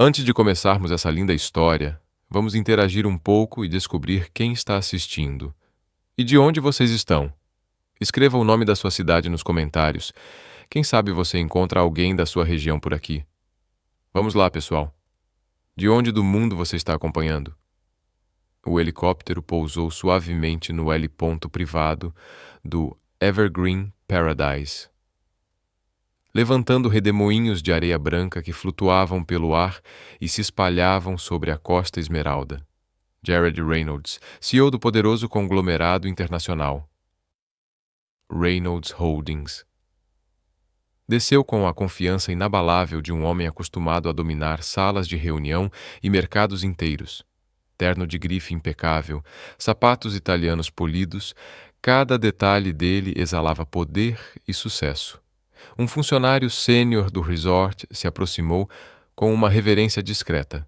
Antes de começarmos essa linda história, vamos interagir um pouco e descobrir quem está assistindo. E de onde vocês estão? Escreva o nome da sua cidade nos comentários. Quem sabe você encontra alguém da sua região por aqui. Vamos lá, pessoal. De onde do mundo você está acompanhando? O helicóptero pousou suavemente no heliponto privado do Evergreen Paradise, levantando redemoinhos de areia branca que flutuavam pelo ar e se espalhavam sobre a costa esmeralda. Jared Reynolds, CEO do poderoso conglomerado internacional Reynolds Holdings, desceu com a confiança inabalável de um homem acostumado a dominar salas de reunião e mercados inteiros. Terno de grife impecável, sapatos italianos polidos, cada detalhe dele exalava poder e sucesso. Um funcionário sênior do resort se aproximou com uma reverência discreta.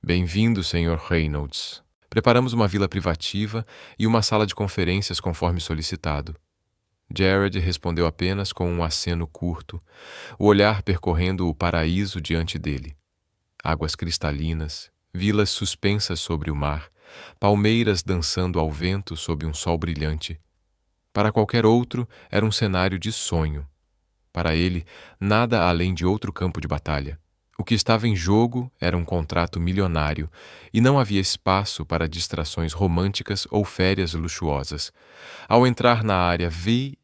Bem-vindo, Sr. Reynolds. Preparamos uma vila privativa e uma sala de conferências conforme solicitado. Jared respondeu apenas com um aceno curto, o olhar percorrendo o paraíso diante dele. Águas cristalinas, vilas suspensas sobre o mar, palmeiras dançando ao vento sob um sol brilhante. Para qualquer outro, era um cenário de sonho. Para ele, nada além de outro campo de batalha. O que estava em jogo era um contrato milionário, e não havia espaço para distrações românticas ou férias luxuosas. Ao entrar na área VIP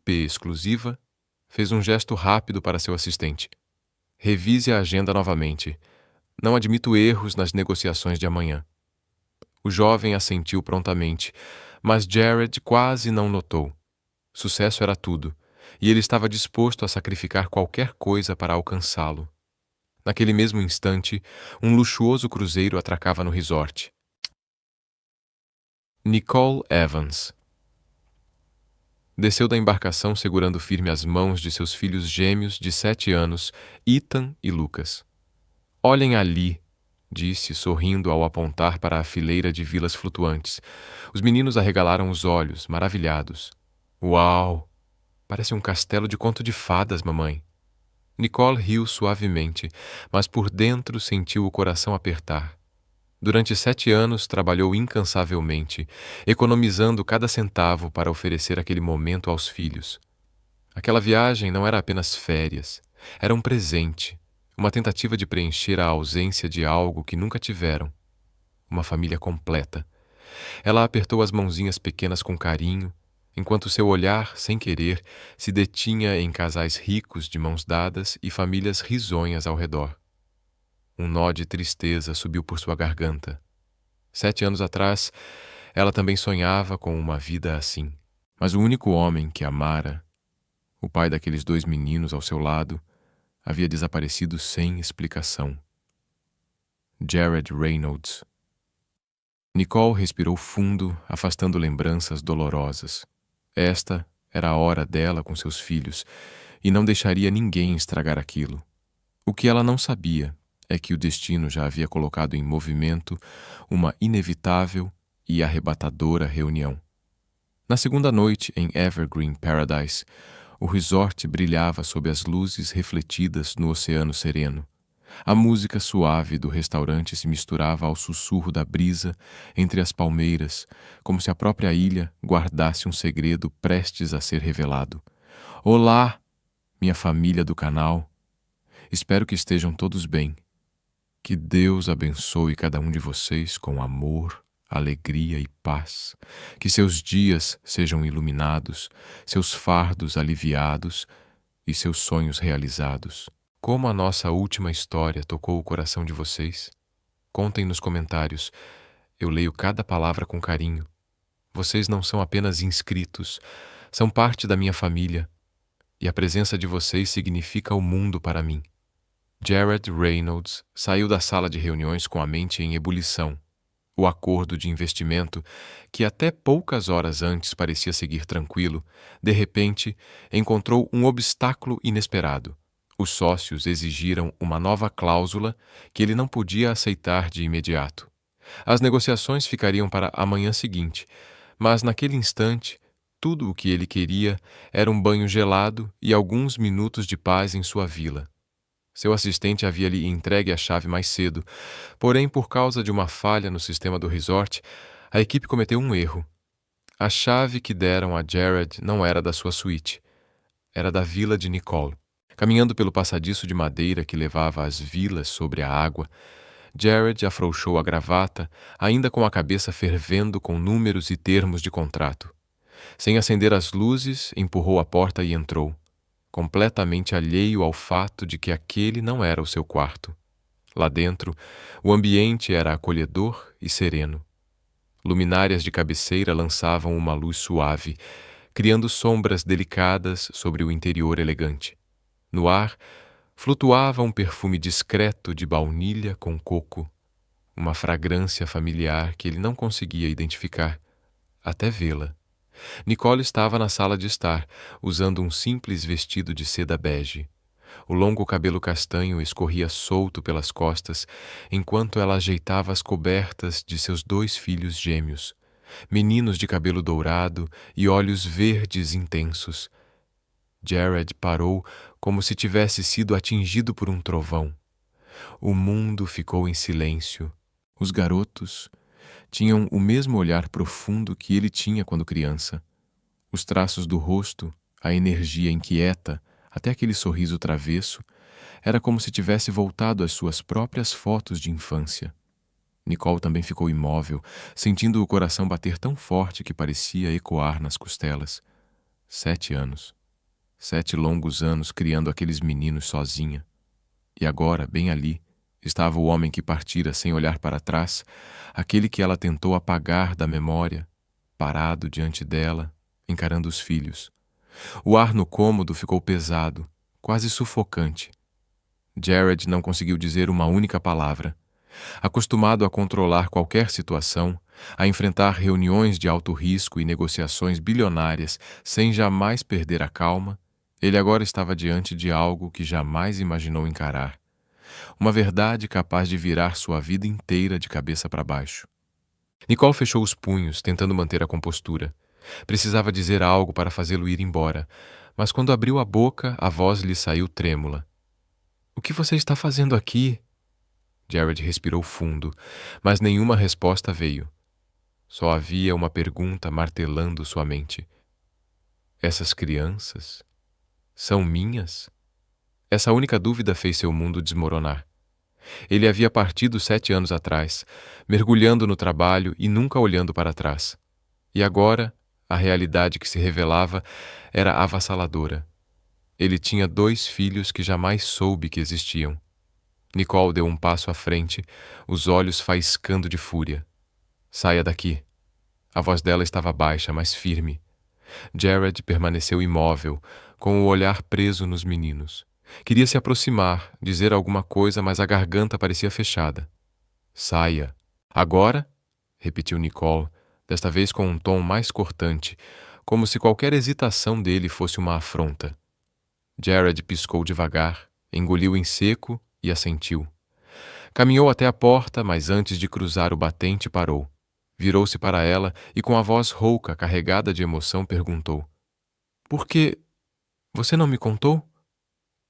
exclusiva, fez um gesto rápido para seu assistente. Revise a agenda novamente. Não admito erros nas negociações de amanhã. O jovem assentiu prontamente, mas Jared quase não notou. Sucesso era tudo, e ele estava disposto a sacrificar qualquer coisa para alcançá-lo. Naquele mesmo instante, um luxuoso cruzeiro atracava no resort. Nicole Evans desceu da embarcação segurando firme as mãos de seus filhos gêmeos de 7 anos, Ethan e Lucas. Olhem ali, disse, sorrindo ao apontar para a fileira de vilas flutuantes. Os meninos arregalaram os olhos, maravilhados. Uau! Parece um castelo de conto de fadas, mamãe. Nicole riu suavemente, mas por dentro sentiu o coração apertar. Durante 7 anos trabalhou incansavelmente, economizando cada centavo para oferecer aquele momento aos filhos. Aquela viagem não era apenas férias, era um presente, uma tentativa de preencher a ausência de algo que nunca tiveram. Uma família completa. Ela apertou as mãozinhas pequenas com carinho, enquanto seu olhar, sem querer, se detinha em casais ricos de mãos dadas e famílias risonhas ao redor. Um nó de tristeza subiu por sua garganta. 7 anos atrás, ela também sonhava com uma vida assim. Mas o único homem que amara, o pai daqueles 2 meninos ao seu lado, havia desaparecido sem explicação. Jared Reynolds. Nicole respirou fundo, afastando lembranças dolorosas. Esta era a hora dela com seus filhos, e não deixaria ninguém estragar aquilo. O que ela não sabia é que o destino já havia colocado em movimento uma inevitável e arrebatadora reunião. Na segunda noite, em Evergreen Paradise, o resort brilhava sob as luzes refletidas no oceano sereno. A música suave do restaurante se misturava ao sussurro da brisa entre as palmeiras, como se a própria ilha guardasse um segredo prestes a ser revelado. Olá, minha família do canal. Espero que estejam todos bem. Que Deus abençoe cada um de vocês com amor, alegria e paz. Que seus dias sejam iluminados, seus fardos aliviados e seus sonhos realizados. Como a nossa última história tocou o coração de vocês? Contem nos comentários. Eu leio cada palavra com carinho. Vocês não são apenas inscritos, são parte da minha família. E a presença de vocês significa o mundo para mim. Jared Reynolds saiu da sala de reuniões com a mente em ebulição. O acordo de investimento, que até poucas horas antes parecia seguir tranquilo, de repente encontrou um obstáculo inesperado. Os sócios exigiram uma nova cláusula que ele não podia aceitar de imediato. As negociações ficariam para a manhã seguinte, mas naquele instante, tudo o que ele queria era um banho gelado e alguns minutos de paz em sua vila. Seu assistente havia lhe entregue a chave mais cedo, porém, por causa de uma falha no sistema do resort, a equipe cometeu um erro. A chave que deram a Jared não era da sua suíte, era da vila de Nicole. Caminhando pelo passadiço de madeira que levava às vilas sobre a água, Jared afrouxou a gravata, ainda com a cabeça fervendo com números e termos de contrato. Sem acender as luzes, empurrou a porta e entrou, completamente alheio ao fato de que aquele não era o seu quarto. Lá dentro, o ambiente era acolhedor e sereno. Luminárias de cabeceira lançavam uma luz suave, criando sombras delicadas sobre o interior elegante. No ar, flutuava um perfume discreto de baunilha com coco, uma fragrância familiar que ele não conseguia identificar, até vê-la. Nicole estava na sala de estar, usando um simples vestido de seda bege. O longo cabelo castanho escorria solto pelas costas, enquanto ela ajeitava as cobertas de seus 2 filhos gêmeos, meninos de cabelo dourado e olhos verdes intensos. Jared parou como se tivesse sido atingido por um trovão. O mundo ficou em silêncio. Os garotos tinham o mesmo olhar profundo que ele tinha quando criança. Os traços do rosto, a energia inquieta, até aquele sorriso travesso, era como se tivesse voltado às suas próprias fotos de infância. Nicole também ficou imóvel, sentindo o coração bater tão forte que parecia ecoar nas costelas. 7 anos. 7 longos anos criando aqueles meninos sozinha. E agora, bem ali, estava o homem que partira sem olhar para trás, aquele que ela tentou apagar da memória, parado diante dela, encarando os filhos. O ar no cômodo ficou pesado, quase sufocante. Jared não conseguiu dizer uma única palavra. Acostumado a controlar qualquer situação, a enfrentar reuniões de alto risco e negociações bilionárias sem jamais perder a calma, ele agora estava diante de algo que jamais imaginou encarar. Uma verdade capaz de virar sua vida inteira de cabeça para baixo. Nicole fechou os punhos, tentando manter a compostura. Precisava dizer algo para fazê-lo ir embora, mas quando abriu a boca, a voz lhe saiu trêmula. "O que você está fazendo aqui?" Jared respirou fundo, mas nenhuma resposta veio. Só havia uma pergunta martelando sua mente. Essas crianças são minhas? Essa única dúvida fez seu mundo desmoronar. Ele havia partido 7 anos atrás, mergulhando no trabalho e nunca olhando para trás. E agora, a realidade que se revelava era avassaladora. Ele tinha 2 filhos que jamais soube que existiam. Nicole deu um passo à frente, os olhos faiscando de fúria. "Saia daqui." A voz dela estava baixa, mas firme. Jared permaneceu imóvel, com o olhar preso nos meninos. Queria se aproximar, dizer alguma coisa, mas a garganta parecia fechada. "Saia." "Agora?" repetiu Nicole, desta vez com um tom mais cortante, como se qualquer hesitação dele fosse uma afronta. Jared piscou devagar, engoliu em seco e assentiu. Caminhou até a porta, mas antes de cruzar o batente parou. Virou-se para ela e com a voz rouca, carregada de emoção, perguntou: "Por que... Você não me contou?"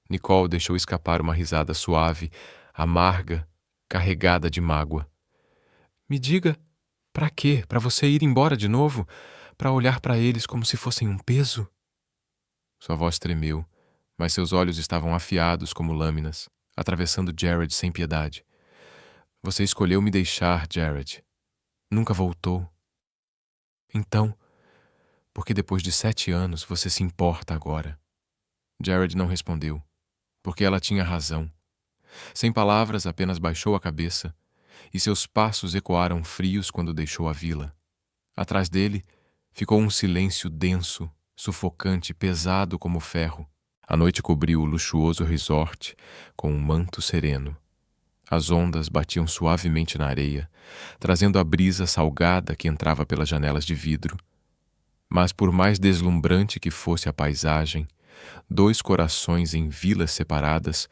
Nicole deixou escapar uma risada suave, amarga, carregada de mágoa. "Me diga, para quê? Para você ir embora de novo? Para olhar para eles como se fossem um peso?" Sua voz tremeu, mas seus olhos estavam afiados como lâminas, atravessando Jared sem piedade. "Você escolheu me deixar, Jared. Nunca voltou. Então, por que depois de 7 anos você se importa agora?" Jared não respondeu, porque ela tinha razão. Sem palavras, apenas baixou a cabeça, e seus passos ecoaram frios quando deixou a vila. Atrás dele, ficou um silêncio denso, sufocante, pesado como ferro. A noite cobriu o luxuoso resort com um manto sereno. As ondas batiam suavemente na areia, trazendo a brisa salgada que entrava pelas janelas de vidro. Mas por mais deslumbrante que fosse a paisagem, 2 corações em vilas separadas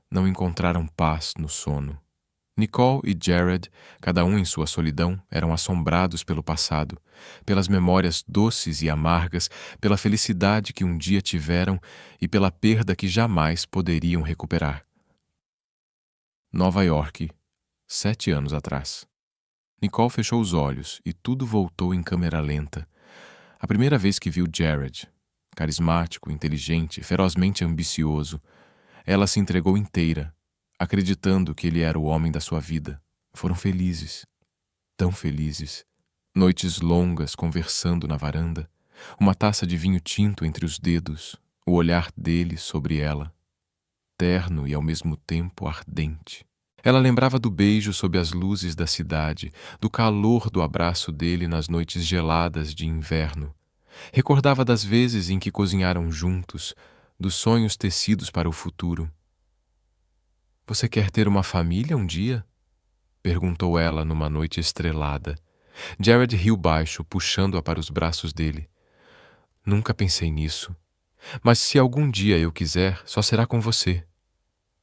não encontraram paz no sono. Nicole e Jared, cada um em sua solidão, eram assombrados pelo passado, pelas memórias doces e amargas, pela felicidade que um dia tiveram e pela perda que jamais poderiam recuperar. Nova York, 7 anos atrás. Nicole fechou os olhos e tudo voltou em câmera lenta. A primeira vez que viu Jared, carismático, inteligente, ferozmente ambicioso, ela se entregou inteira, acreditando que ele era o homem da sua vida. Foram felizes, tão felizes. Noites longas conversando na varanda, uma taça de vinho tinto entre os dedos, o olhar dele sobre ela, terno e ao mesmo tempo ardente. Ela lembrava do beijo sob as luzes da cidade, do calor do abraço dele nas noites geladas de inverno. Recordava das vezes em que cozinharam juntos, dos sonhos tecidos para o futuro. "Você quer ter uma família um dia?" perguntou ela numa noite estrelada. Jared riu baixo, puxando-a para os braços dele. "Nunca pensei nisso. Mas se algum dia eu quiser, só será com você."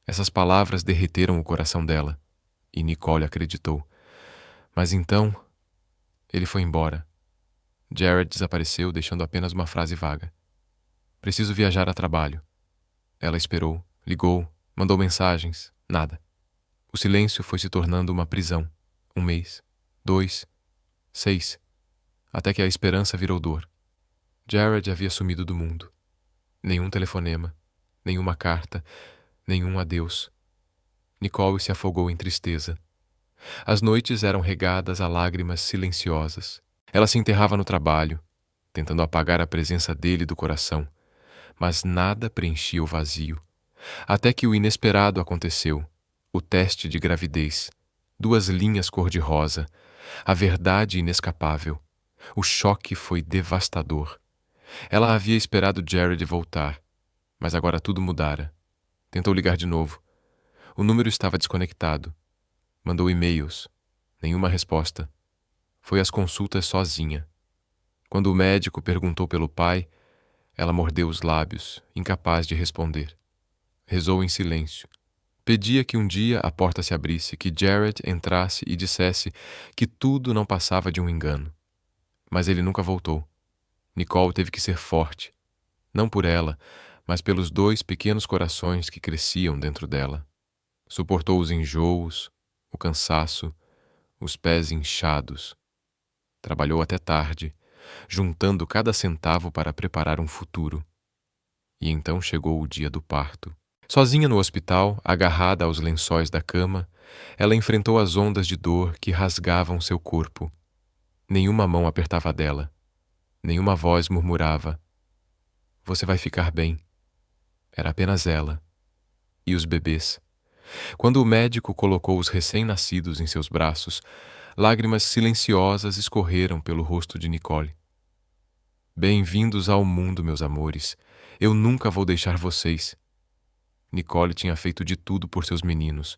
Essas palavras derreteram o coração dela, e Nicole acreditou. Mas então, ele foi embora. Jared desapareceu, deixando apenas uma frase vaga. "Preciso viajar a trabalho." Ela esperou, ligou, mandou mensagens, nada. O silêncio foi se tornando uma prisão. 1 mês, 2, 6, até que a esperança virou dor. Jared havia sumido do mundo. Nenhum telefonema, nenhuma carta, nenhum adeus. Nicole se afogou em tristeza. As noites eram regadas a lágrimas silenciosas. Ela se enterrava no trabalho, tentando apagar a presença dele do coração, mas nada preenchia o vazio. Até que o inesperado aconteceu, o teste de gravidez, 2 linhas cor-de-rosa, a verdade inescapável. O choque foi devastador. Ela havia esperado Jared voltar, mas agora tudo mudara. Tentou ligar de novo. O número estava desconectado. Mandou e-mails. Nenhuma resposta. Foi às consultas sozinha. Quando o médico perguntou pelo pai, ela mordeu os lábios, incapaz de responder. Rezou em silêncio. Pedia que um dia a porta se abrisse, que Jared entrasse e dissesse que tudo não passava de um engano. Mas ele nunca voltou. Nicole teve que ser forte. Não por ela, mas pelos 2 pequenos corações que cresciam dentro dela. Suportou os enjoos, o cansaço, os pés inchados. Trabalhou até tarde, juntando cada centavo para preparar um futuro. E então chegou o dia do parto. Sozinha no hospital, agarrada aos lençóis da cama, ela enfrentou as ondas de dor que rasgavam seu corpo. Nenhuma mão apertava a dela. Nenhuma voz murmurava: "Você vai ficar bem." Era apenas ela. E os bebês. Quando o médico colocou os recém-nascidos em seus braços, lágrimas silenciosas escorreram pelo rosto de Nicole. "Bem-vindos ao mundo, meus amores. Eu nunca vou deixar vocês." Nicole tinha feito de tudo por seus meninos.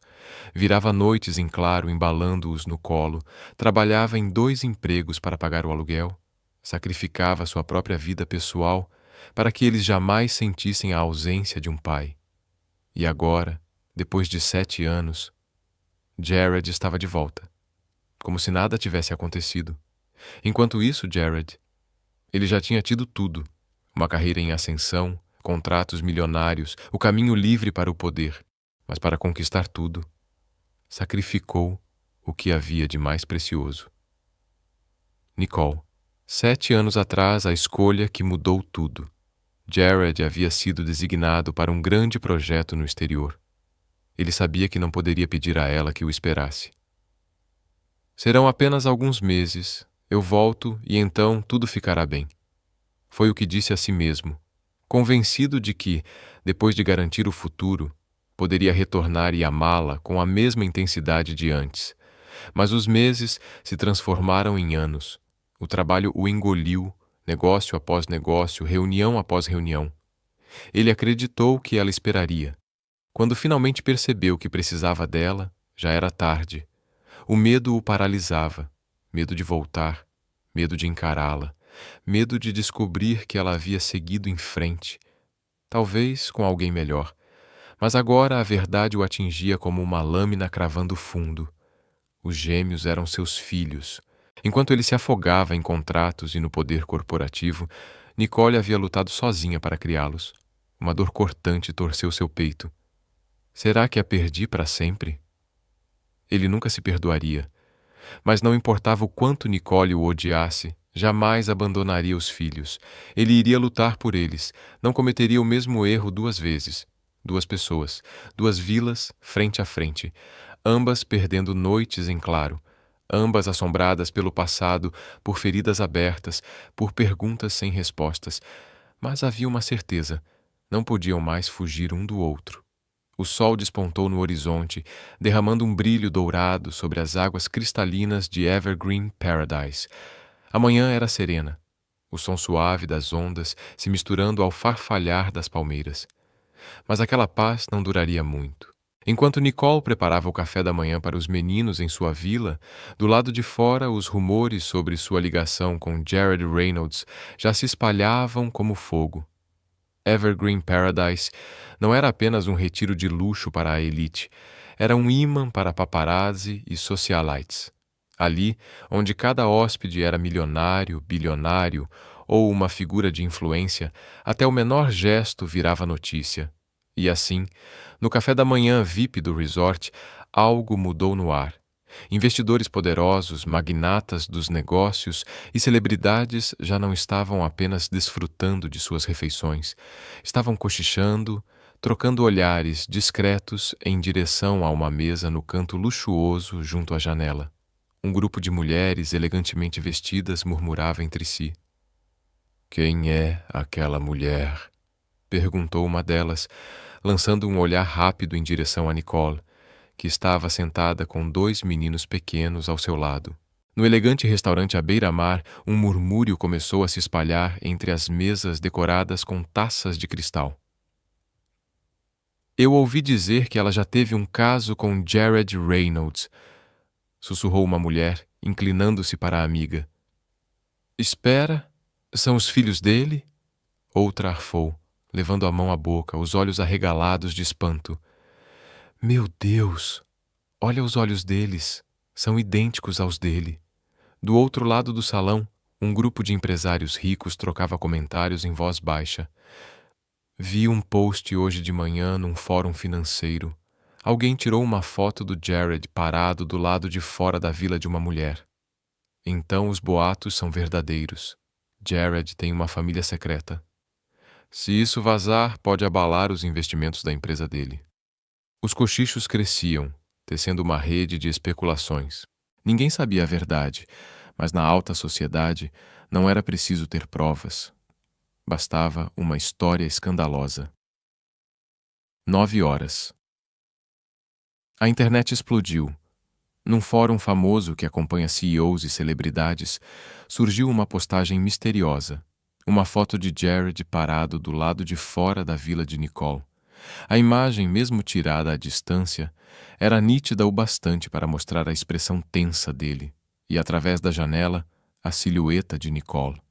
Virava noites em claro embalando-os no colo, trabalhava em 2 empregos para pagar o aluguel, sacrificava sua própria vida pessoal para que eles jamais sentissem a ausência de um pai. E agora, depois de 7 anos, Jared estava de volta, como se nada tivesse acontecido. Enquanto isso, Jared, ele já tinha tido tudo: uma carreira em ascensão, contratos milionários, o caminho livre para o poder. Mas para conquistar tudo, sacrificou o que havia de mais precioso. Nicole. 7 anos atrás, a escolha que mudou tudo. Jared havia sido designado para um grande projeto no exterior. Ele sabia que não poderia pedir a ela que o esperasse. "Serão apenas alguns meses. Eu volto e então tudo ficará bem." Foi o que disse a si mesmo, convencido de que, depois de garantir o futuro, poderia retornar e amá-la com a mesma intensidade de antes. Mas os meses se transformaram em anos. O trabalho o engoliu, negócio após negócio, reunião após reunião. Ele acreditou que ela esperaria. Quando finalmente percebeu que precisava dela, já era tarde. O medo o paralisava. Medo de voltar, medo de encará-la, medo de descobrir que ela havia seguido em frente, talvez com alguém melhor. Mas agora a verdade o atingia como uma lâmina cravando fundo. Os gêmeos eram seus filhos. Enquanto ele se afogava em contratos e no poder corporativo, Nicole havia lutado sozinha para criá-los. Uma dor cortante torceu seu peito. Será que a perdi para sempre? Ele nunca se perdoaria. Mas não importava o quanto Nicole o odiasse, jamais abandonaria os filhos. Ele iria lutar por eles, não cometeria o mesmo erro 2 vezes. 2 pessoas, 2 vilas, frente a frente, ambas perdendo noites em claro, ambas assombradas pelo passado, por feridas abertas, por perguntas sem respostas. Mas havia uma certeza: não podiam mais fugir um do outro. O sol despontou no horizonte, derramando um brilho dourado sobre as águas cristalinas de Evergreen Paradise. A manhã era serena, o som suave das ondas se misturando ao farfalhar das palmeiras. Mas aquela paz não duraria muito. Enquanto Nicole preparava o café da manhã para os meninos em sua vila, do lado de fora os rumores sobre sua ligação com Jared Reynolds já se espalhavam como fogo. Evergreen Paradise não era apenas um retiro de luxo para a elite, era um imã para paparazzi e socialites. Ali, onde cada hóspede era milionário, bilionário ou uma figura de influência, até o menor gesto virava notícia. E assim, no café da manhã VIP do resort, algo mudou no ar. Investidores poderosos, magnatas dos negócios e celebridades já não estavam apenas desfrutando de suas refeições, estavam cochichando, trocando olhares discretos em direção a uma mesa no canto luxuoso junto à janela. Um grupo de mulheres elegantemente vestidas murmurava entre si. "Quem é aquela mulher?" perguntou uma delas, lançando um olhar rápido em direção a Nicole, que estava sentada com 2 meninos pequenos ao seu lado. No elegante restaurante à beira-mar, um murmúrio começou a se espalhar entre as mesas decoradas com taças de cristal. "Eu ouvi dizer que ela já teve um caso com Jared Reynolds", sussurrou uma mulher, inclinando-se para a amiga. "Espera, são os filhos dele?" Outra arfou, levando a mão à boca, os olhos arregalados de espanto. "Meu Deus! Olha os olhos deles, são idênticos aos dele." Do outro lado do salão, um grupo de empresários ricos trocava comentários em voz baixa. "Vi um post hoje de manhã num fórum financeiro. Alguém tirou uma foto do Jared parado do lado de fora da vila de uma mulher. Então os boatos são verdadeiros. Jared tem uma família secreta. Se isso vazar, pode abalar os investimentos da empresa dele." Os cochichos cresciam, tecendo uma rede de especulações. Ninguém sabia a verdade, mas na alta sociedade não era preciso ter provas. Bastava uma história escandalosa. 9 horas. A internet explodiu. Num fórum famoso que acompanha CEOs e celebridades, surgiu uma postagem misteriosa. Uma foto de Jared parado do lado de fora da vila de Nicole. A imagem, mesmo tirada à distância, era nítida o bastante para mostrar a expressão tensa dele e, através da janela, a silhueta de Nicole.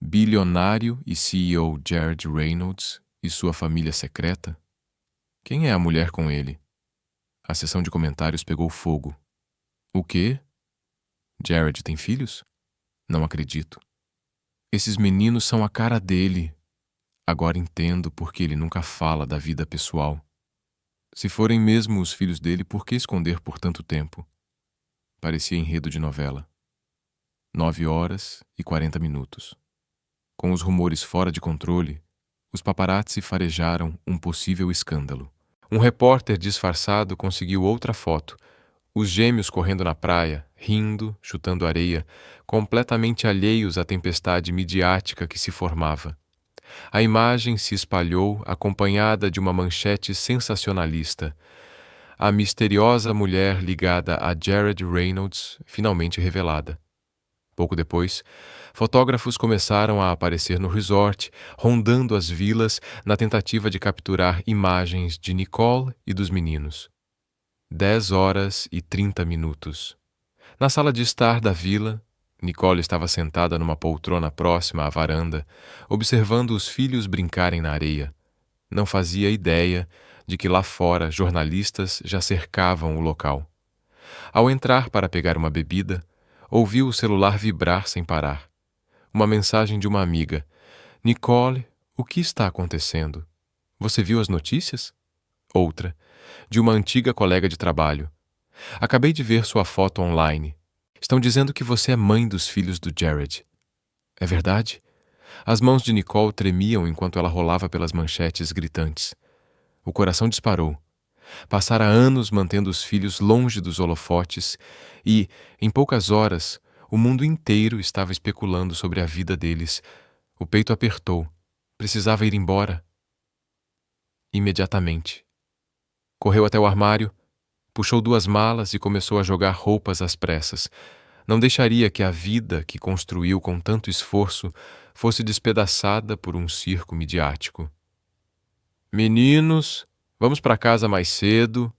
Bilionário e CEO Jared Reynolds e sua família secreta? Quem é a mulher com ele? A seção de comentários pegou fogo. O quê? Jared tem filhos? Não acredito. Esses meninos são a cara dele. Agora entendo por que ele nunca fala da vida pessoal. Se forem mesmo os filhos dele, por que esconder por tanto tempo? Parecia enredo de novela. 9 horas e 40 minutos. Com os rumores fora de controle, os paparazzi farejaram um possível escândalo. Um repórter disfarçado conseguiu outra foto. Os gêmeos correndo na praia, rindo, chutando areia, completamente alheios à tempestade midiática que se formava. A imagem se espalhou acompanhada de uma manchete sensacionalista. A misteriosa mulher ligada a Jared Reynolds, finalmente revelada. Pouco depois, fotógrafos começaram a aparecer no resort, rondando as vilas na tentativa de capturar imagens de Nicole e dos meninos. 10 horas e 30 minutos. Na sala de estar da vila, Nicole estava sentada numa poltrona próxima à varanda, observando os filhos brincarem na areia. Não fazia ideia de que lá fora jornalistas já cercavam o local. Ao entrar para pegar uma bebida, ouviu o celular vibrar sem parar. Uma mensagem de uma amiga. "Nicole, o que está acontecendo? Você viu as notícias?" Outra, de uma antiga colega de trabalho. Acabei de ver sua foto online. Estão dizendo que você é mãe dos filhos do Jared. É verdade? As mãos de Nicole tremiam enquanto ela rolava pelas manchetes gritantes. O coração disparou. Passara anos mantendo os filhos longe dos holofotes e, em poucas horas, o mundo inteiro estava especulando sobre a vida deles. O peito apertou. Precisava ir embora. Imediatamente. Correu até o armário, puxou 2 malas e começou a jogar roupas às pressas. Não deixaria que a vida que construiu com tanto esforço fosse despedaçada por um circo midiático. "Meninos, vamos para casa mais cedo",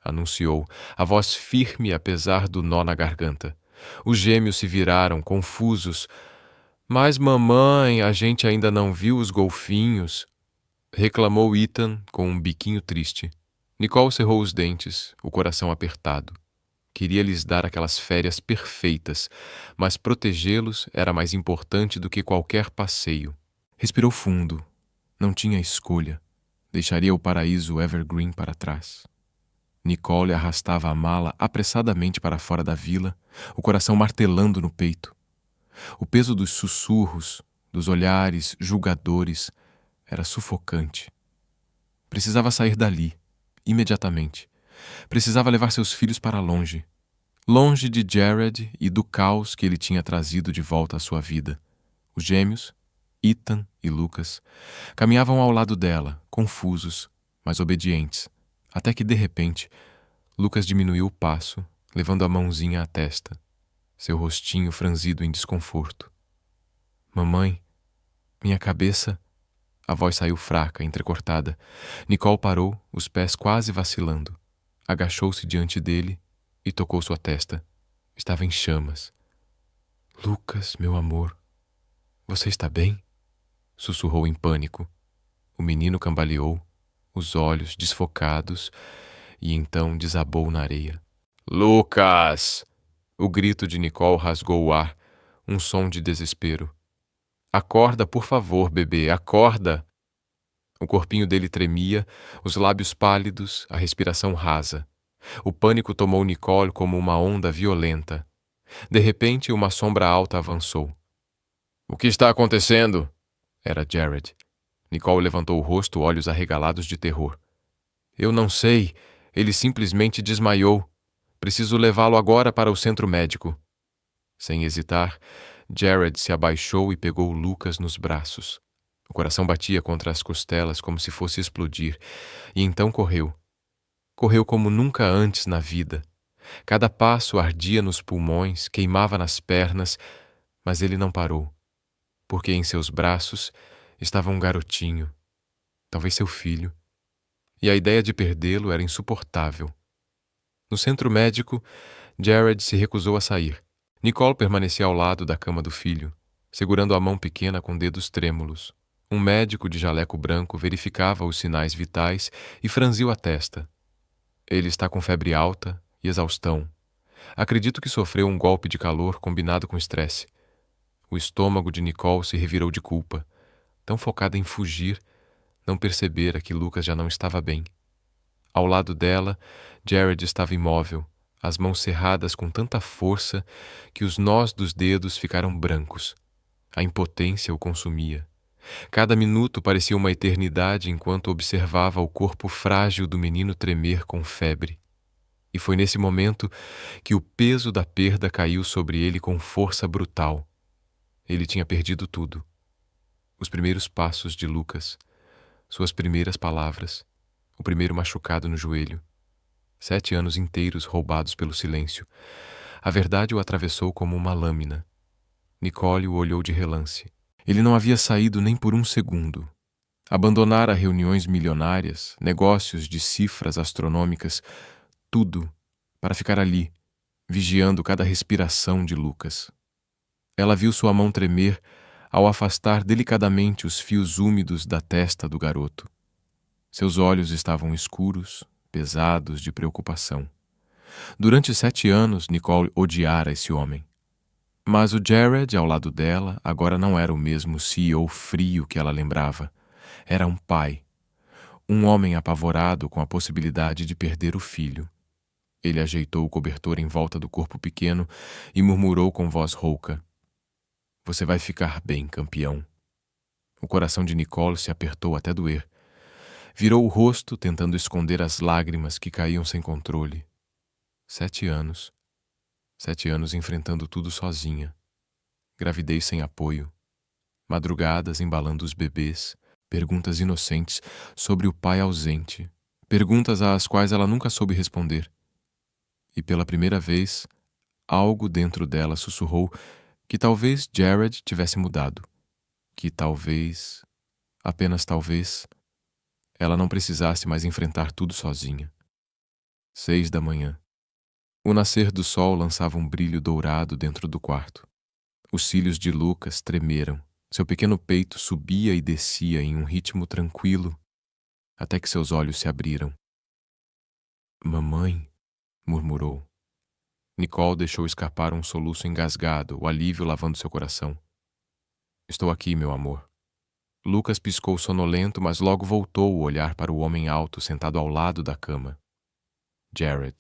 anunciou, a voz firme apesar do nó na garganta. Os gêmeos se viraram, confusos. "Mas, mamãe, a gente ainda não viu os golfinhos", reclamou Ethan com um biquinho triste. Nicole cerrou os dentes, o coração apertado. Queria lhes dar aquelas férias perfeitas, mas protegê-los era mais importante do que qualquer passeio. Respirou fundo. Não tinha escolha. Deixaria o paraíso Evergreen para trás. Nicole arrastava a mala apressadamente para fora da vila, o coração martelando no peito. O peso dos sussurros, dos olhares julgadores, era sufocante. Precisava sair dali, imediatamente. Precisava levar seus filhos para longe. Longe de Jared e do caos que ele tinha trazido de volta à sua vida. Os gêmeos, Ethan e Lucas, caminhavam ao lado dela, confusos, mas obedientes, até que, de repente, Lucas diminuiu o passo, levando a mãozinha à testa, seu rostinho franzido em desconforto. "Mamãe, minha cabeça..." A voz saiu fraca, entrecortada. Nicole parou, os pés quase vacilando. Agachou-se diante dele e tocou sua testa. Estava em chamas. "Lucas, meu amor, você está bem?" Sussurrou em pânico. O menino cambaleou, os olhos desfocados, e então desabou na areia. "Lucas!" O grito de Nicole rasgou o ar, um som de desespero. "Acorda, por favor, bebê, acorda!" O corpinho dele tremia, os lábios pálidos, a respiração rasa. O pânico tomou Nicole como uma onda violenta. De repente, uma sombra alta avançou. "O que está acontecendo?" Era Jared. Nicole levantou o rosto, olhos arregalados de terror. "Eu não sei. Ele simplesmente desmaiou. Preciso levá-lo agora para o centro médico." Sem hesitar, Jared se abaixou e pegou Lucas nos braços. O coração batia contra as costelas como se fosse explodir, e então correu. Correu como nunca antes na vida. Cada passo ardia nos pulmões, queimava nas pernas, mas ele não parou, porque em seus braços estava um garotinho, talvez seu filho, e a ideia de perdê-lo era insuportável. No centro médico, Jared se recusou a sair. Nicole permanecia ao lado da cama do filho, segurando a mão pequena com dedos trêmulos. Um médico de jaleco branco verificava os sinais vitais e franziu a testa. "Ele está com febre alta e exaustão. Acredito que sofreu um golpe de calor combinado com estresse." O estômago de Nicole se revirou de culpa. Tão focada em fugir, não percebera que Lucas já não estava bem. Ao lado dela, Jared estava imóvel, as mãos cerradas com tanta força que os nós dos dedos ficaram brancos. A impotência o consumia. Cada minuto parecia uma eternidade enquanto observava o corpo frágil do menino tremer com febre. E foi nesse momento que o peso da perda caiu sobre ele com força brutal. Ele tinha perdido tudo. Os primeiros passos de Lucas, suas primeiras palavras, o primeiro machucado no joelho. 7 anos inteiros roubados pelo silêncio. A verdade o atravessou como uma lâmina. Nicole o olhou de relance. Ele não havia saído nem por um segundo. Abandonara reuniões milionárias, negócios de cifras astronômicas, tudo, para ficar ali, vigiando cada respiração de Lucas. Ela viu sua mão tremer ao afastar delicadamente os fios úmidos da testa do garoto. Seus olhos estavam escuros, pesados de preocupação. Durante 7 anos, Nicole odiara esse homem. Mas o Jared, ao lado dela, agora não era o mesmo CEO frio que ela lembrava. Era um pai. Um homem apavorado com a possibilidade de perder o filho. Ele ajeitou o cobertor em volta do corpo pequeno e murmurou com voz rouca: Você vai ficar bem, campeão. O coração de Nicole se apertou até doer. Virou o rosto, tentando esconder as lágrimas que caíam sem controle. 7 anos. 7 anos enfrentando tudo sozinha. Gravidez sem apoio. Madrugadas embalando os bebês. Perguntas inocentes sobre o pai ausente. Perguntas às quais ela nunca soube responder. E pela primeira vez, algo dentro dela sussurrou que talvez Jared tivesse mudado. Que talvez, apenas talvez, ela não precisasse mais enfrentar tudo sozinha. 6 da manhã. O nascer do sol lançava um brilho dourado dentro do quarto. Os cílios de Lucas tremeram. Seu pequeno peito subia e descia em um ritmo tranquilo, até que seus olhos se abriram. Mamãe, murmurou. Nicole deixou escapar um soluço engasgado, o alívio lavando seu coração. Estou aqui, meu amor. Lucas piscou sonolento, mas logo voltou o olhar para o homem alto sentado ao lado da cama. Jared.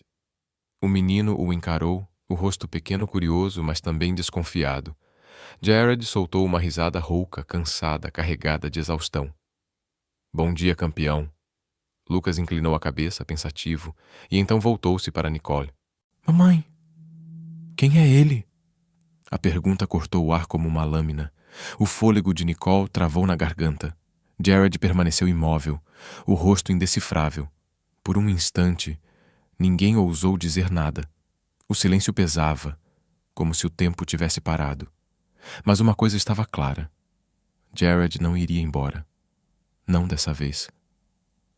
O menino o encarou, o rosto pequeno curioso, mas também desconfiado. Jared soltou uma risada rouca, cansada, carregada de exaustão. Bom dia, campeão. Lucas inclinou a cabeça, pensativo, e então voltou-se para Nicole. Mamãe, quem é ele? A pergunta cortou o ar como uma lâmina. O fôlego de Nicole travou na garganta. Jared permaneceu imóvel, o rosto indecifrável. Por um instante, ninguém ousou dizer nada. O silêncio pesava, como se o tempo tivesse parado. Mas uma coisa estava clara. Jared não iria embora. Não dessa vez.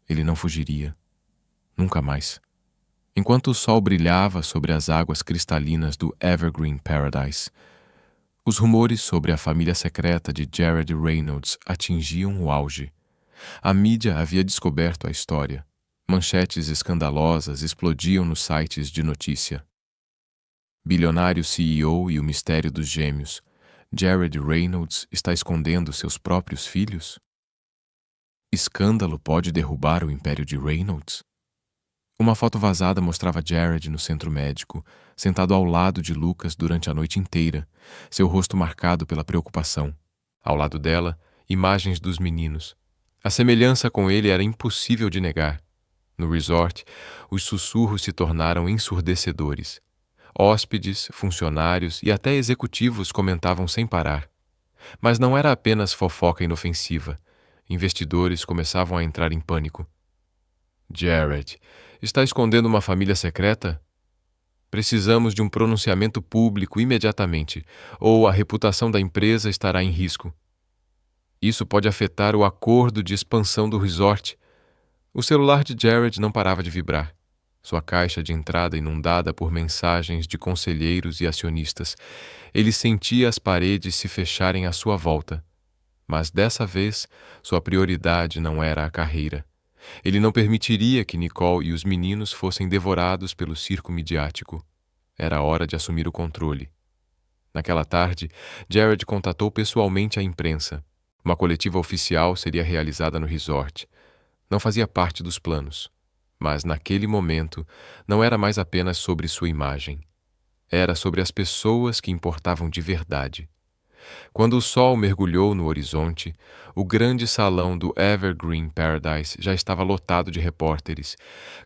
Ele não fugiria. Nunca mais. Enquanto o sol brilhava sobre as águas cristalinas do Evergreen Paradise, os rumores sobre a família secreta de Jared Reynolds atingiam o auge. A mídia havia descoberto a história. Manchetes escandalosas explodiam nos sites de notícia. Bilionário CEO e o mistério dos gêmeos. Jared Reynolds está escondendo seus próprios filhos? Escândalo pode derrubar o império de Reynolds? Uma foto vazada mostrava Jared no centro médico, sentado ao lado de Lucas durante a noite inteira, seu rosto marcado pela preocupação. Ao lado dela, imagens dos meninos. A semelhança com ele era impossível de negar. No resort, os sussurros se tornaram ensurdecedores. Hóspedes, funcionários e até executivos comentavam sem parar. Mas não era apenas fofoca inofensiva. Investidores começavam a entrar em pânico. Jared, está escondendo uma família secreta? Precisamos de um pronunciamento público imediatamente, ou a reputação da empresa estará em risco. Isso pode afetar o acordo de expansão do resort. O celular de Jared não parava de vibrar. Sua caixa de entrada inundada por mensagens de conselheiros e acionistas. Ele sentia as paredes se fecharem à sua volta. Mas dessa vez, sua prioridade não era a carreira. Ele não permitiria que Nicole e os meninos fossem devorados pelo circo midiático. Era hora de assumir o controle. Naquela tarde, Jared contatou pessoalmente a imprensa. Uma coletiva oficial seria realizada no resort. Não fazia parte dos planos. Mas, naquele momento, não era mais apenas sobre sua imagem. Era sobre as pessoas que importavam de verdade. Quando o sol mergulhou no horizonte, o grande salão do Evergreen Paradise já estava lotado de repórteres.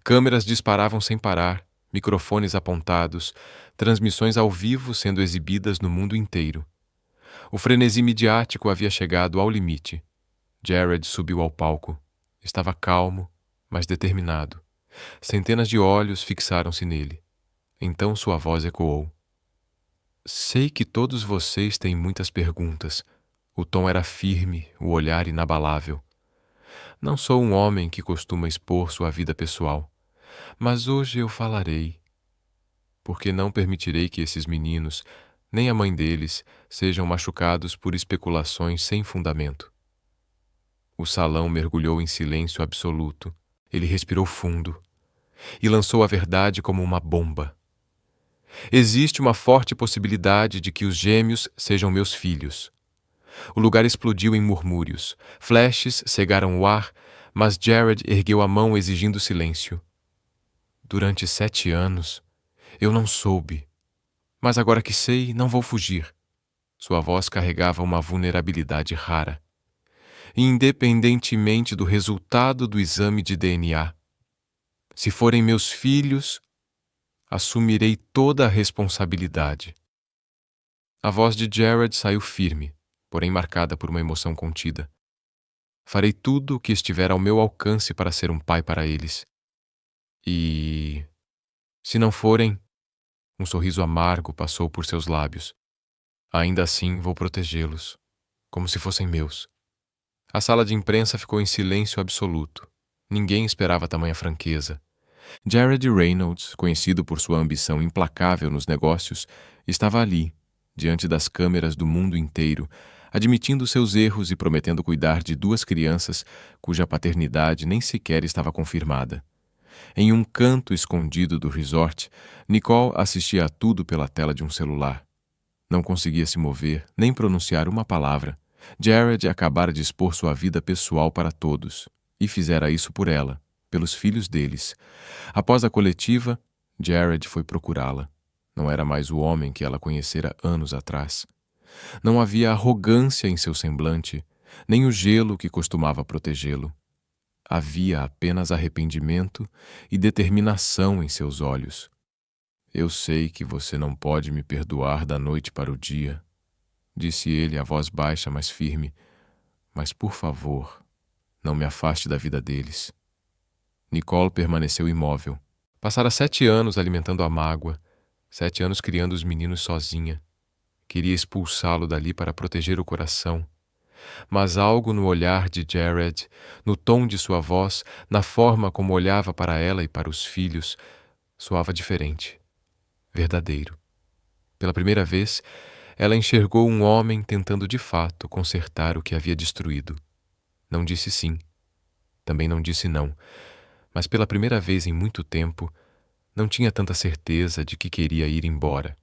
Câmeras disparavam sem parar, microfones apontados, transmissões ao vivo sendo exibidas no mundo inteiro. O frenesi midiático havia chegado ao limite. Jared subiu ao palco. Estava calmo, mas determinado. Centenas de olhos fixaram-se nele. Então sua voz ecoou. Sei que todos vocês têm muitas perguntas. O tom era firme, o olhar inabalável. Não sou um homem que costuma expor sua vida pessoal, mas hoje eu falarei. Porque não permitirei que esses meninos, nem a mãe deles, sejam machucados por especulações sem fundamento. O salão mergulhou em silêncio absoluto. Ele respirou fundo e lançou a verdade como uma bomba. Existe uma forte possibilidade de que os gêmeos sejam meus filhos. O lugar explodiu em murmúrios. Flashes cegaram o ar, mas Jared ergueu a mão exigindo silêncio. Durante 7 anos, eu não soube. Mas agora que sei, não vou fugir. Sua voz carregava uma vulnerabilidade rara. Independentemente do resultado do exame de DNA, se forem meus filhos, assumirei toda a responsabilidade. A voz de Jared saiu firme, porém marcada por uma emoção contida. Farei tudo o que estiver ao meu alcance para ser um pai para eles. E, se não forem, um sorriso amargo passou por seus lábios. Ainda assim vou protegê-los, como se fossem meus. A sala de imprensa ficou em silêncio absoluto. Ninguém esperava tamanha franqueza. Jared Reynolds, conhecido por sua ambição implacável nos negócios, estava ali, diante das câmeras do mundo inteiro, admitindo seus erros e prometendo cuidar de 2 crianças cuja paternidade nem sequer estava confirmada. Em um canto escondido do resort, Nicole assistia a tudo pela tela de um celular. Não conseguia se mover, nem pronunciar uma palavra. Jared acabara de expor sua vida pessoal para todos, e fizera isso por ela, pelos filhos deles. Após a coletiva, Jared foi procurá-la. Não era mais o homem que ela conhecera anos atrás. Não havia arrogância em seu semblante, nem o gelo que costumava protegê-lo. Havia apenas arrependimento e determinação em seus olhos. Eu sei que você não pode me perdoar da noite para o dia, disse ele, a voz baixa, mas firme. Mas, por favor, não me afaste da vida deles. Nicole permaneceu imóvel. Passara 7 anos alimentando a mágoa, 7 anos criando os meninos sozinha. Queria expulsá-lo dali para proteger o coração. Mas algo no olhar de Jared, no tom de sua voz, na forma como olhava para ela e para os filhos, soava diferente, verdadeiro. Pela primeira vez, ela enxergou um homem tentando de fato consertar o que havia destruído. Não disse sim, também não disse não, mas pela primeira vez em muito tempo, não tinha tanta certeza de que queria ir embora.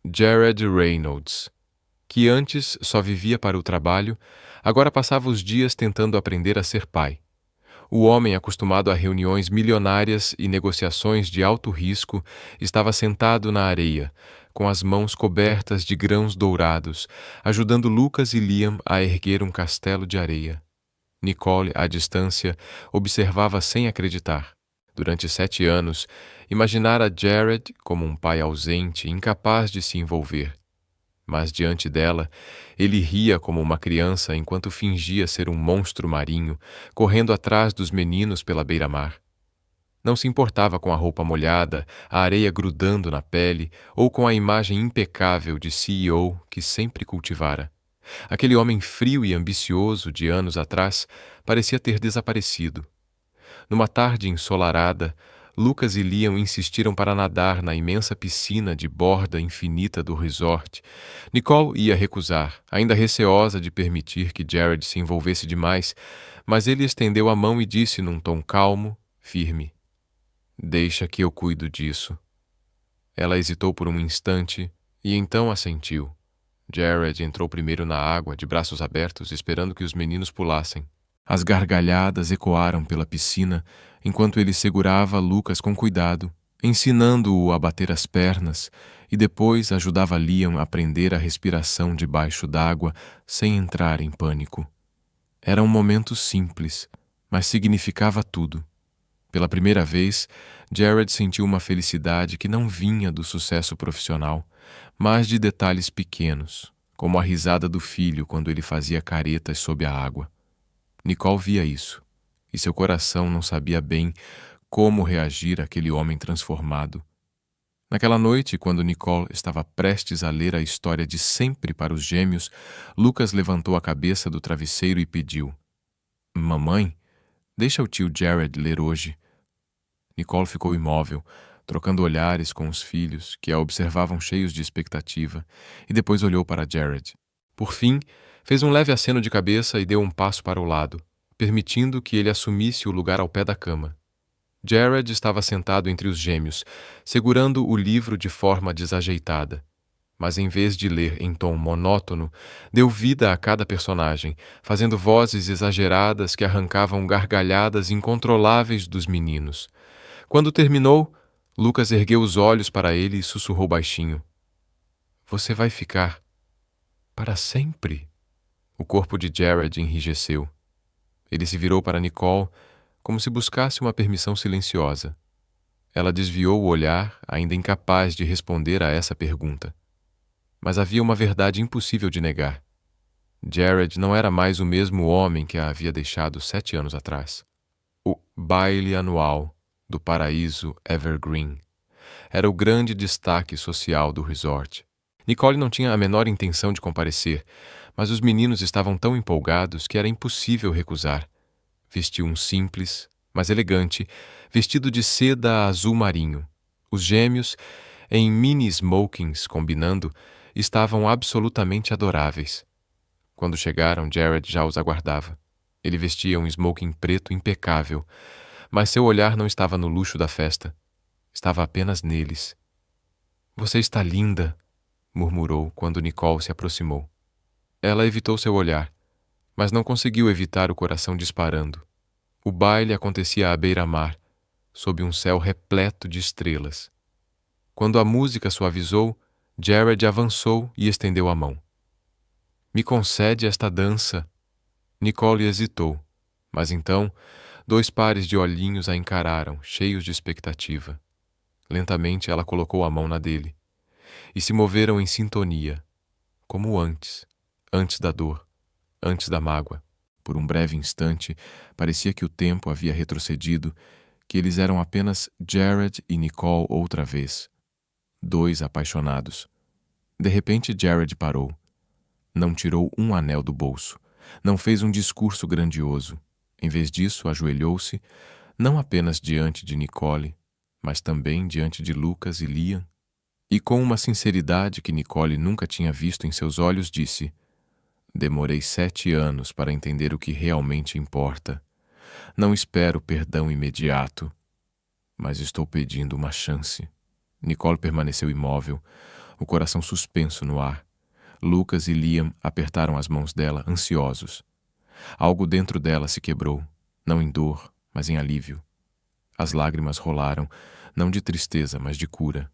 Jared Reynolds, que antes só vivia para o trabalho, agora passava os dias tentando aprender a ser pai. O homem, acostumado a reuniões milionárias e negociações de alto risco, estava sentado na areia, com as mãos cobertas de grãos dourados, ajudando Lucas e Liam a erguer um castelo de areia. Nicole, à distância, observava sem acreditar. Durante 7 anos, imaginara Jared como um pai ausente, incapaz de se envolver. Mas diante dela, ele ria como uma criança enquanto fingia ser um monstro marinho, correndo atrás dos meninos pela beira-mar. Não se importava com a roupa molhada, a areia grudando na pele ou com a imagem impecável de CEO que sempre cultivara. Aquele homem frio e ambicioso de anos atrás parecia ter desaparecido. Numa tarde ensolarada, Lucas e Liam insistiram para nadar na imensa piscina de borda infinita do resort. Nicole ia recusar, ainda receosa de permitir que Jared se envolvesse demais, mas ele estendeu a mão e disse num tom calmo, firme: "Deixa que eu cuido disso." Ela hesitou por um instante e então assentiu. Jared entrou primeiro na água, de braços abertos, esperando que os meninos pulassem. As gargalhadas ecoaram pela piscina enquanto ele segurava Lucas com cuidado, ensinando-o a bater as pernas, e depois ajudava Liam a aprender a respiração debaixo d'água sem entrar em pânico. Era um momento simples, mas significava tudo. Pela primeira vez, Jared sentiu uma felicidade que não vinha do sucesso profissional, mas de detalhes pequenos, como a risada do filho quando ele fazia caretas sob a água. Nicole via isso, e seu coração não sabia bem como reagir àquele homem transformado. Naquela noite, quando Nicole estava prestes a ler a história de sempre para os gêmeos, Lucas levantou a cabeça do travesseiro e pediu: "Mamãe, deixa o tio Jared ler hoje." Nicole ficou imóvel, trocando olhares com os filhos, que a observavam cheios de expectativa, e depois olhou para Jared. Por fim, fez um leve aceno de cabeça e deu um passo para o lado, permitindo que ele assumisse o lugar ao pé da cama. Jared estava sentado entre os gêmeos, segurando o livro de forma desajeitada. Mas em vez de ler em tom monótono, deu vida a cada personagem, fazendo vozes exageradas que arrancavam gargalhadas incontroláveis dos meninos. Quando terminou, Lucas ergueu os olhos para ele e sussurrou baixinho: "Você vai ficar para sempre?" O corpo de Jared enrijeceu. Ele se virou para Nicole como se buscasse uma permissão silenciosa. Ela desviou o olhar, ainda incapaz de responder a essa pergunta. Mas havia uma verdade impossível de negar. Jared não era mais o mesmo homem que a havia deixado 7 anos atrás. O baile anual do Paraíso Evergreen era o grande destaque social do resort. Nicole não tinha a menor intenção de comparecer, mas os meninos estavam tão empolgados que era impossível recusar. Vestiu um simples, mas elegante, vestido de seda azul marinho. Os gêmeos, em mini smokings combinando, estavam absolutamente adoráveis. Quando chegaram, Jared já os aguardava. Ele vestia um smoking preto impecável, mas seu olhar não estava no luxo da festa. Estava apenas neles. "Você está linda", murmurou quando Nicole se aproximou. Ela evitou seu olhar, mas não conseguiu evitar o coração disparando. O baile acontecia à beira-mar, sob um céu repleto de estrelas. Quando a música suavizou, Jared avançou e estendeu a mão. "Me concede esta dança?" Nicole hesitou, mas então 2 pares de olhinhos a encararam, cheios de expectativa. Lentamente ela colocou a mão na dele, e se moveram em sintonia, como antes da dor, antes da mágoa. Por um breve instante, parecia que o tempo havia retrocedido, que eles eram apenas Jared e Nicole outra vez. 2 apaixonados. De repente, Jared parou. Não tirou um anel do bolso. Não fez um discurso grandioso. Em vez disso, ajoelhou-se, não apenas diante de Nicole, mas também diante de Lucas e Liam, e com uma sinceridade que Nicole nunca tinha visto em seus olhos, disse: "Demorei 7 anos para entender o que realmente importa. Não espero perdão imediato, mas estou pedindo uma chance." Nicole permaneceu imóvel, o coração suspenso no ar. Lucas e Liam apertaram as mãos dela, ansiosos. Algo dentro dela se quebrou, não em dor, mas em alívio. As lágrimas rolaram, não de tristeza, mas de cura.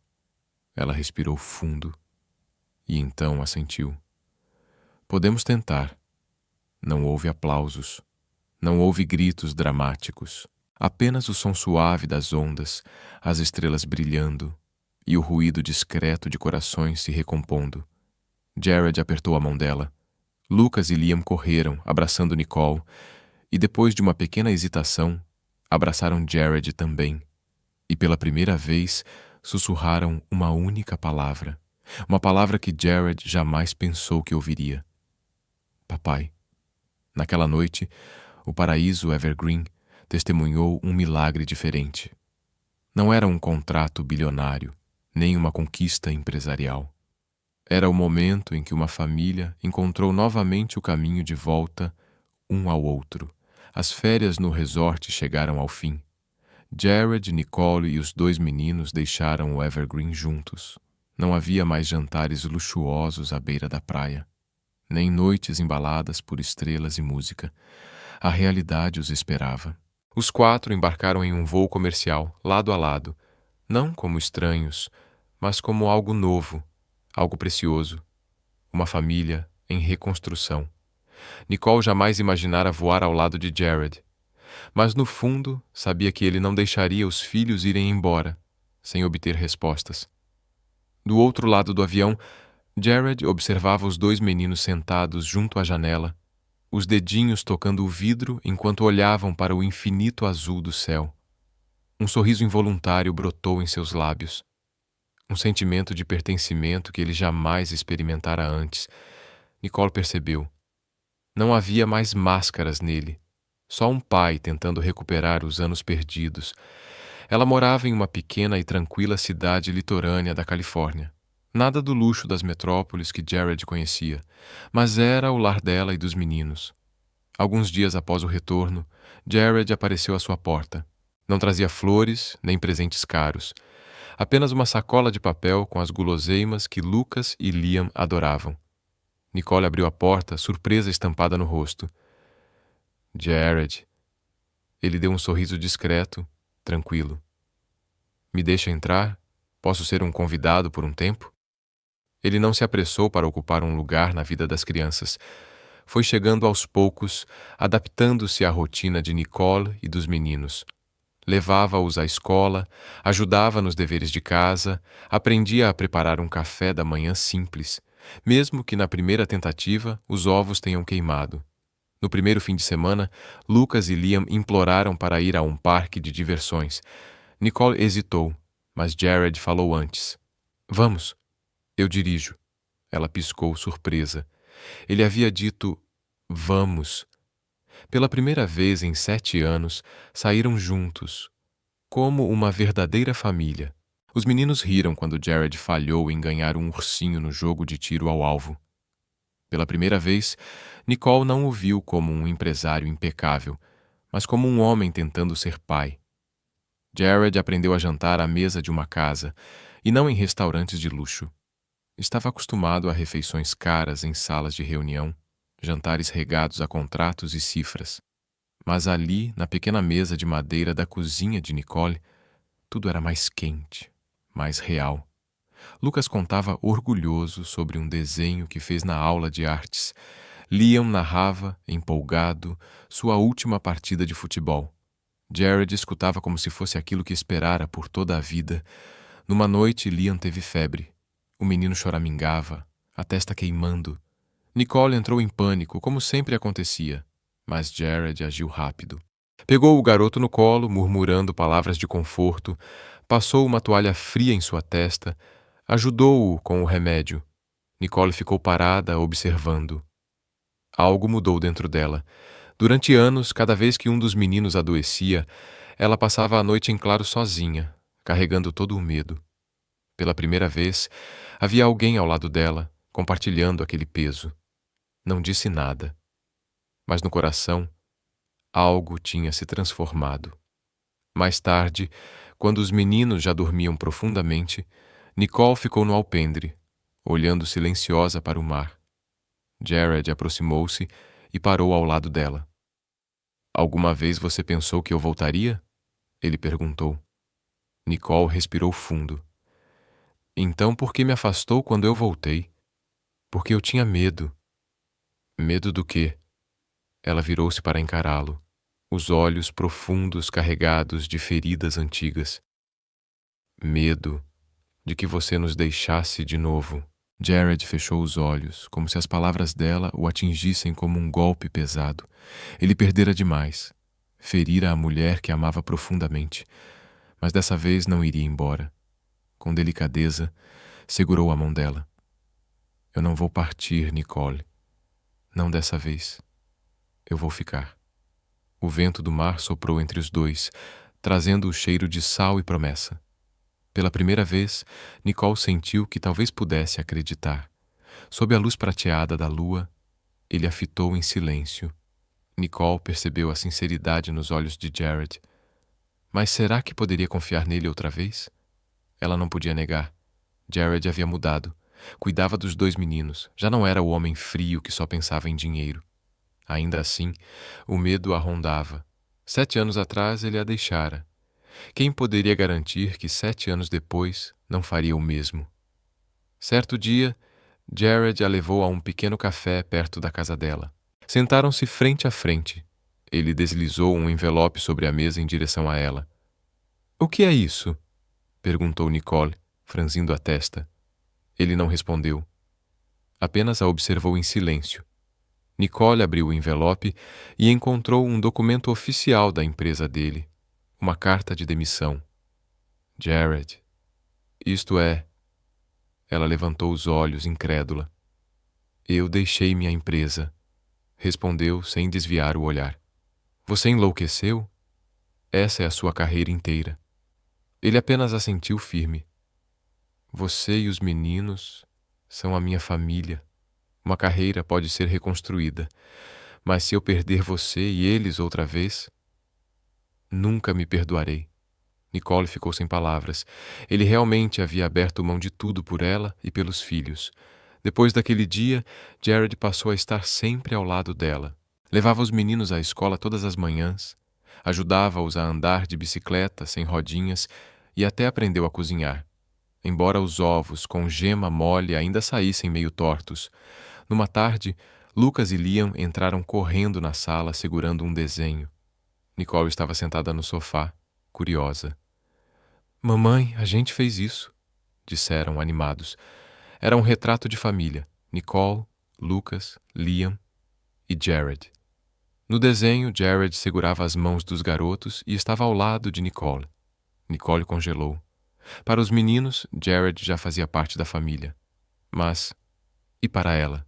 Ela respirou fundo e então assentiu. "Podemos tentar." Não houve aplausos, não houve gritos dramáticos, apenas o som suave das ondas, as estrelas brilhando e o ruído discreto de corações se recompondo. Jared apertou a mão dela. Lucas e Liam correram, abraçando Nicole, e depois de uma pequena hesitação, abraçaram Jared também. E pela primeira vez, sussurraram uma única palavra. Uma palavra que Jared jamais pensou que ouviria: "Papai." Naquela noite, o Paraíso Evergreen testemunhou um milagre diferente. Não era um contrato bilionário, nem uma conquista empresarial. Era o momento em que uma família encontrou novamente o caminho de volta um ao outro. As férias no resort chegaram ao fim. Jared, Nicole e os 2 meninos deixaram o Evergreen juntos. Não havia mais jantares luxuosos à beira da praia, nem noites embaladas por estrelas e música. A realidade os esperava. Os 4 embarcaram em um voo comercial, lado a lado, não como estranhos, mas como algo novo, algo precioso, uma família em reconstrução. Nicole jamais imaginara voar ao lado de Jared, mas no fundo sabia que ele não deixaria os filhos irem embora, sem obter respostas. Do outro lado do avião, Jared observava os 2 meninos sentados junto à janela, os dedinhos tocando o vidro enquanto olhavam para o infinito azul do céu. Um sorriso involuntário brotou em seus lábios. Um sentimento de pertencimento que ele jamais experimentara antes. Nicole percebeu. Não havia mais máscaras nele. Só um pai tentando recuperar os anos perdidos. Ela morava em uma pequena e tranquila cidade litorânea da Califórnia. Nada do luxo das metrópoles que Jared conhecia, mas era o lar dela e dos meninos. Alguns dias após o retorno, Jared apareceu à sua porta. Não trazia flores nem presentes caros. Apenas uma sacola de papel com as guloseimas que Lucas e Liam adoravam. Nicole abriu a porta, surpresa estampada no rosto. "Jared." Ele deu um sorriso discreto, tranquilo. Me deixa entrar? Posso ser um convidado por um tempo? Ele não se apressou para ocupar um lugar na vida das crianças. Foi chegando aos poucos, adaptando-se à rotina de Nicole e dos meninos. Levava-os à escola, ajudava nos deveres de casa, aprendia a preparar um café da manhã simples, mesmo que na primeira tentativa os ovos tenham queimado. No primeiro fim de semana, Lucas e Liam imploraram para ir a um parque de diversões. Nicole hesitou, mas Jared falou antes. Vamos, eu dirijo. Ela piscou, surpresa. Ele havia dito, vamos. Pela primeira vez em 7 anos, saíram juntos, como uma verdadeira família. Os meninos riram quando Jared falhou em ganhar um ursinho no jogo de tiro ao alvo. Pela primeira vez, Nicole não o viu como um empresário impecável, mas como um homem tentando ser pai. Jared aprendeu a jantar à mesa de uma casa, e não em restaurantes de luxo. Estava acostumado a refeições caras em salas de reunião, jantares regados a contratos e cifras. Mas ali, na pequena mesa de madeira da cozinha de Nicole, tudo era mais quente, mais real. Lucas contava orgulhoso sobre um desenho que fez na aula de artes. Liam narrava, empolgado, sua última partida de futebol. Jared escutava como se fosse aquilo que esperara por toda a vida. Numa noite, Liam teve febre. O menino choramingava, a testa queimando. Nicole entrou em pânico, como sempre acontecia, mas Jared agiu rápido. Pegou o garoto no colo, murmurando palavras de conforto, passou uma toalha fria em sua testa, ajudou-o com o remédio. Nicole ficou parada, observando. Algo mudou dentro dela. Durante anos, cada vez que um dos meninos adoecia, ela passava a noite em claro sozinha, carregando todo o medo. Pela primeira vez, havia alguém ao lado dela, compartilhando aquele peso. Não disse nada. Mas no coração, algo tinha se transformado. Mais tarde, quando os meninos já dormiam profundamente, Nicole ficou no alpendre, olhando silenciosa para o mar. Jared aproximou-se e parou ao lado dela. Alguma vez você pensou que eu voltaria? Ele perguntou. Nicole respirou fundo. Então por que me afastou quando eu voltei? Porque eu tinha medo. Medo do quê? Ela virou-se para encará-lo, os olhos profundos carregados de feridas antigas. Medo de que você nos deixasse de novo. Jared fechou os olhos, como se as palavras dela o atingissem como um golpe pesado. Ele perdera demais. Ferira a mulher que amava profundamente. Mas dessa vez não iria embora. Com delicadeza, segurou a mão dela. Eu não vou partir, Nicole. Não dessa vez. Eu vou ficar. O vento do mar soprou entre os dois, trazendo o cheiro de sal e promessa. Pela primeira vez, Nicole sentiu que talvez pudesse acreditar. Sob a luz prateada da lua, ele a fitou em silêncio. Nicole percebeu a sinceridade nos olhos de Jared. Mas será que poderia confiar nele outra vez? Ela não podia negar. Jared havia mudado. Cuidava dos 2 meninos. Já não era o homem frio que só pensava em dinheiro. Ainda assim, o medo a rondava. 7 anos atrás ele a deixara. Quem poderia garantir que 7 anos depois não faria o mesmo? Certo dia, Jared a levou a um pequeno café perto da casa dela. Sentaram-se frente a frente. Ele deslizou um envelope sobre a mesa em direção a ela. — O que é isso? Perguntou Nicole, franzindo a testa. Ele não respondeu. Apenas a observou em silêncio. Nicole abriu o envelope e encontrou um documento oficial da empresa dele. Uma carta de demissão. Jared. Isto é... Ela levantou os olhos, incrédula. Eu deixei minha empresa. Respondeu sem desviar o olhar. Você enlouqueceu? Essa é a sua carreira inteira. Ele apenas assentiu firme. Você e os meninos são a minha família. Uma carreira pode ser reconstruída, mas se eu perder você e eles outra vez, nunca me perdoarei. Nicole ficou sem palavras. Ele realmente havia aberto mão de tudo por ela e pelos filhos. Depois daquele dia, Jared passou a estar sempre ao lado dela. Levava os meninos à escola todas as manhãs, ajudava-os a andar de bicicleta sem rodinhas e até aprendeu a cozinhar. Embora os ovos com gema mole ainda saíssem meio tortos, numa tarde, Lucas e Liam entraram correndo na sala segurando um desenho. Nicole estava sentada no sofá, curiosa. Mamãe, a gente fez isso, disseram animados. Era um retrato de família: Nicole, Lucas, Liam e Jared. No desenho, Jared segurava as mãos dos garotos e estava ao lado de Nicole. Nicole congelou. Para os meninos, Jared já fazia parte da família. Mas, e para ela?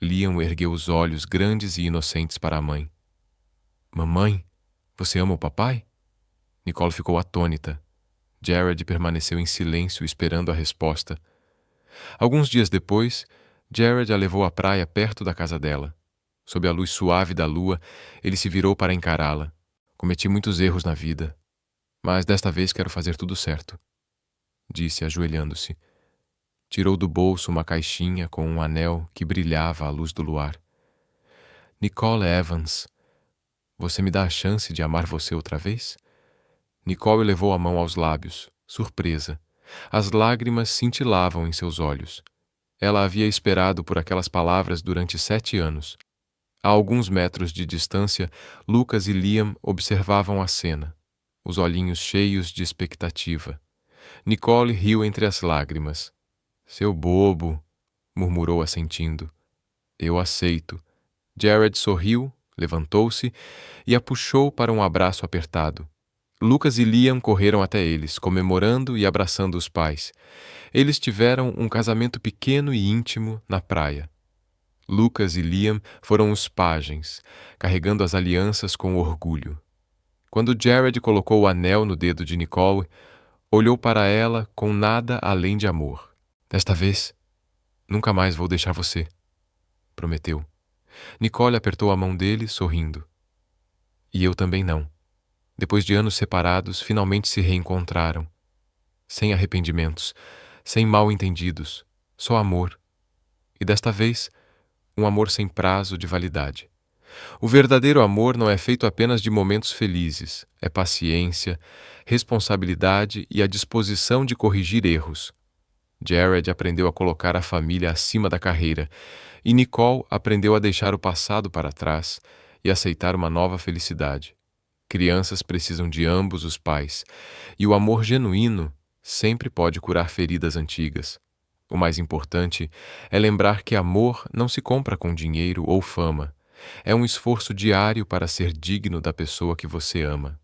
Liam ergueu os olhos grandes e inocentes para a mãe. Mamãe, você ama o papai? Nicole ficou atônita. Jared permaneceu em silêncio esperando a resposta. Alguns dias depois, Jared a levou à praia perto da casa dela. Sob a luz suave da lua, ele se virou para encará-la. Cometi muitos erros na vida, mas desta vez quero fazer tudo certo, disse ajoelhando-se. Tirou do bolso uma caixinha com um anel que brilhava à luz do luar. Nicole Evans, você me dá a chance de amar você outra vez? Nicole levou a mão aos lábios, surpresa. As lágrimas cintilavam em seus olhos. Ela havia esperado por aquelas palavras durante 7 anos. A alguns metros de distância, Lucas e Liam observavam a cena, os olhinhos cheios de expectativa. Nicole riu entre as lágrimas. Seu bobo, murmurou assentindo. Eu aceito. Jared sorriu, levantou-se e a puxou para um abraço apertado. Lucas e Liam correram até eles, comemorando e abraçando os pais. Eles tiveram um casamento pequeno e íntimo na praia. Lucas e Liam foram os pajens, carregando as alianças com orgulho. Quando Jared colocou o anel no dedo de Nicole, olhou para ela com nada além de amor. Desta vez, nunca mais vou deixar você, prometeu. Nicole apertou a mão dele, sorrindo. E eu também não. Depois de anos separados, finalmente se reencontraram. Sem arrependimentos, sem mal-entendidos, só amor. E desta vez, um amor sem prazo de validade. O verdadeiro amor não é feito apenas de momentos felizes, é paciência, responsabilidade e a disposição de corrigir erros. Jared aprendeu a colocar a família acima da carreira, e Nicole aprendeu a deixar o passado para trás e aceitar uma nova felicidade. Crianças precisam de ambos os pais, e o amor genuíno sempre pode curar feridas antigas. O mais importante é lembrar que amor não se compra com dinheiro ou fama. É um esforço diário para ser digno da pessoa que você ama.